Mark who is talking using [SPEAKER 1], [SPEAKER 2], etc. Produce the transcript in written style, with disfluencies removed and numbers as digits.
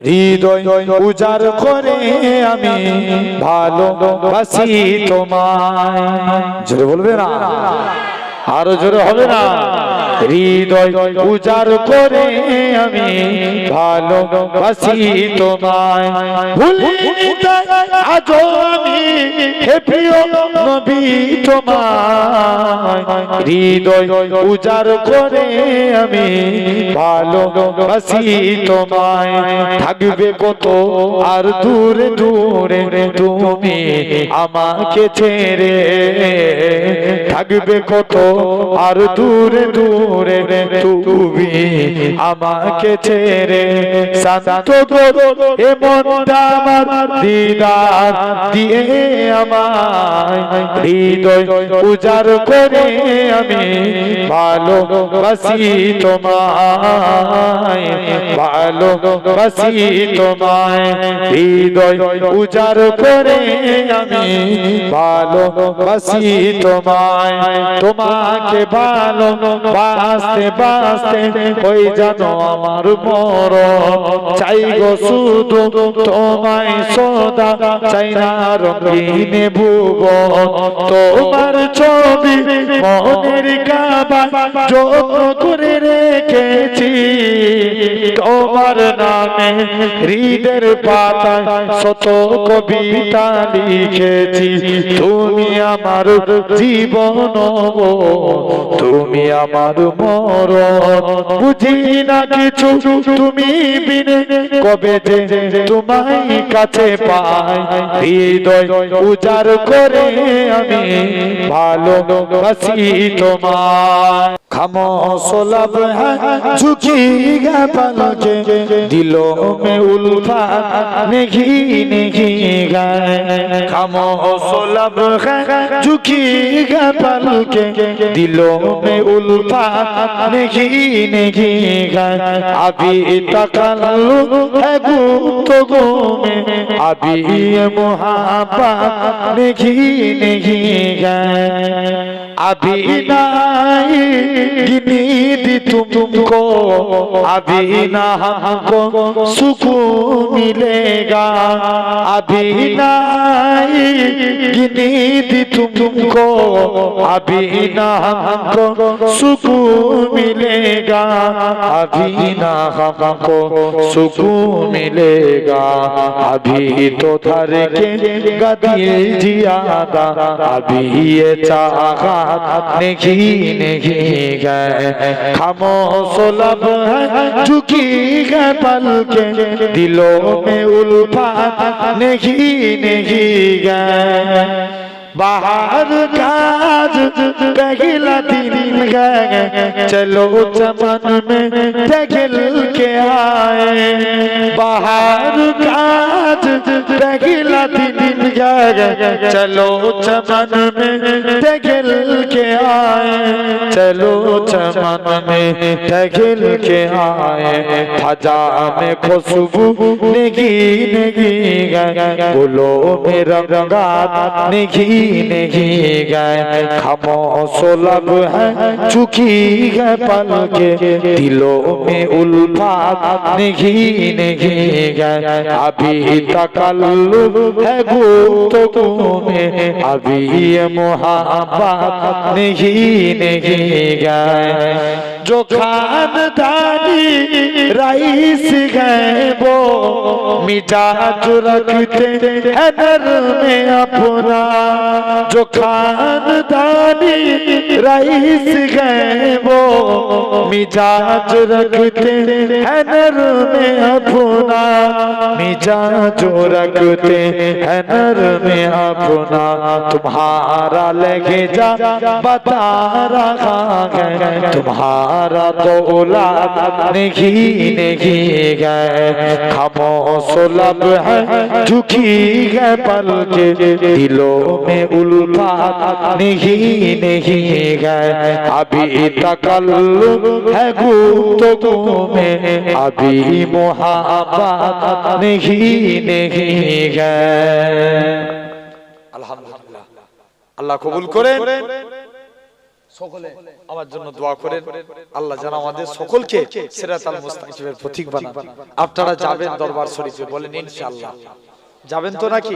[SPEAKER 1] হৃদয় উজাড় করে আমি ভালোবাসি তোমায়। জোরে বলবে না, আরো জোরে হবে না? হৃদয় উজাড় করে আমি ভালোবাসি তোমায়, ভুলিনি আজও আমি হে প্রিয় নবী তোমায়। হৃদয় উজাড় করে আমি ভালোবাসি তোমায়, থাকবে কত আর দূরে দূরে তুমি আমাকে ছেড়ে, থাকবে কত আর দূরে দূরে তুমি আমাকে ছেড়ে। শান্ত করো এ মনটা আমার, দিদার দিয়ে আমায়, হৃদয় উজাড় করে আমি ভালোবাসি তোমায়, ভালোবাসি তোমায়। হৃদয় উজাড় করে আমি ভালোবাসি তোমায়, তোমাকে ভালোবাসতে বাসতে ওই জানো আমার মরণ। চাই গো শুধু তোমায় সদা, চাই না রঙিন ভুবন। তোমার ছবি মনের কাবা যত্ন করে রেখেছি, তোমার নামে হৃদের পাতায় শত কবিতা লিখেছি। তুমি আমার জীবন, তুমি আমার মরণ, বুঝি না কিছু তুমি বিনে কবে যে তোমায় কাছে পাই। হৃদয় উজাড় করে আমি ভালোবাসি তোমায়। खामोश लब है झुकीगा पलके, दिलों में उल्फत नहीं नहीं गए। खामोश लब है झुकीगा पलके, दिलों में उल्फत नहीं नहीं गए। अभी तकल्लुफ है गुफ्तगू में, अभी ये मुहब्बत नहीं नहीं गए। अभी नहीं गिनी दी तुमको, अभी ना हमको सुकून मिलेगा। अभी नहीं गिनी दी तुमको, अभी ना हमको सुकून मिलेगा। अभी ना हमको सुकून मिलेगा। अभी तो धर के गदिल जियादा, अभी ये चाहत नहीं नहीं गए। खामोश लब है झुकी है पलके, दिलों में उल्फत नहीं नहीं गए। बाहर काज पहला दिन गए, चलो चमन में टहल के आए। बाहर काज पहला दिन गए, चलो चमन में टहल के आए। चलो चमन में टहल के आए। फजा में खुशबू नेगी नेगी गए, फूलों में रंगात नेगी नहीं गए। खामोश लब है झुकी है पलके, दिलों में उल्फत नहीं नहीं गए। अभी तकल्लुफ है गुफ्तगू में, अभी ये मुहब्बत नहीं नहीं गए। जो खानदानी रईस गए वो मिजाज रखते हैं नर में अपना। जो खानदानी रईस गए वो मिजाज रखते हैं नर में अपना। मिजाज रखते हैं नर में अपना। तुम्हारा लहजा बता रहा है, तुम्हारा तो औलाद नहीं नहीं गए। खामोश लब है झुकी है पलके, दिलों में उल्फत नहीं नहीं गए। अभी तकल्लुफ है गुफ्तगू में, अभी मुहब्बत नहीं नहीं गए। अल्हम्दुलिल्लाह, अल्लाह कबूल करें।
[SPEAKER 2] সকলে আমার জন্য দোয়া করেন, আল্লাহ যেন আমাদের সকলকে সিরাতাল মুস্তাকিমের পথিক বানান। আপনারা যাবেন দরবার শরীফে, বলেন ইনশাআল্লাহ যাবেন তো নাকি?